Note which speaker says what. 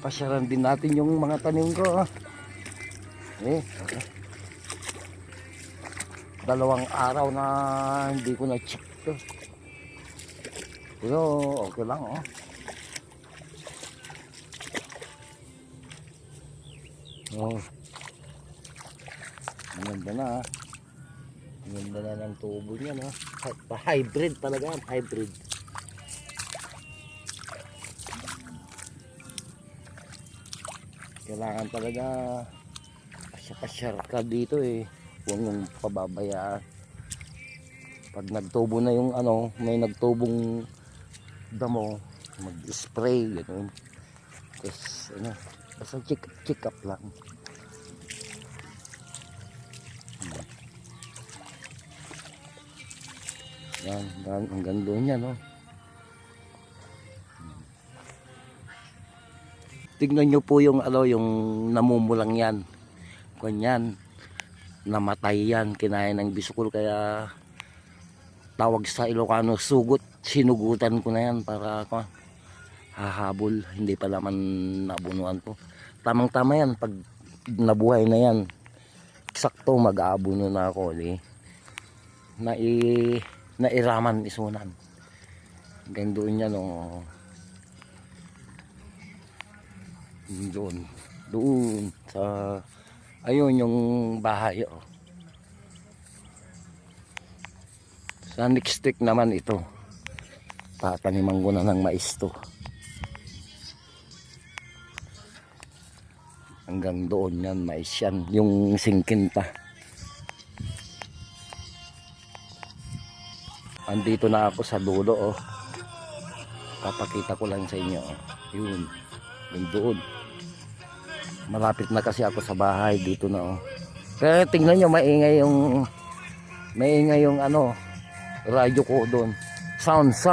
Speaker 1: Pasyaran din natin yung mga tanim ko. Dalawang araw na hindi ko na-check to. Pero okay lang maganda na maganda na ng tubo niya hybrid talaga, hybrid. Kailangan talaga pasyar ka dito huwag mong pababayaan. Pag nagtubo na yung may nagtubong damo, mag-spray gano'n. Tapos basta check up lang. Yan, hanggang doon yan Tignan nyo po yung yung namumulang yan. Ganyan, namatay yan, kinain ng bisukol, kaya tawag sa Ilocano sugot. Sinugutan ko na yan para hahabol, hindi pa naman nabunuan ko. Tamang tama yan, pag nabuhay na yan, eksakto mag-aabuno na ako nairaman isunan. Hanggang doon yan doon sa ayun yung bahay sa next stick naman ito, tataniman ko na ng mais to. Hanggang doon yan, mais yan, yung singkinta. Andito na ako sa dulo papakita ko lang sa inyo yun, yung doon. Malapit na kasi ako sa bahay dito na Pero tingnan nyo, maingay yung radyo ko doon. Sounds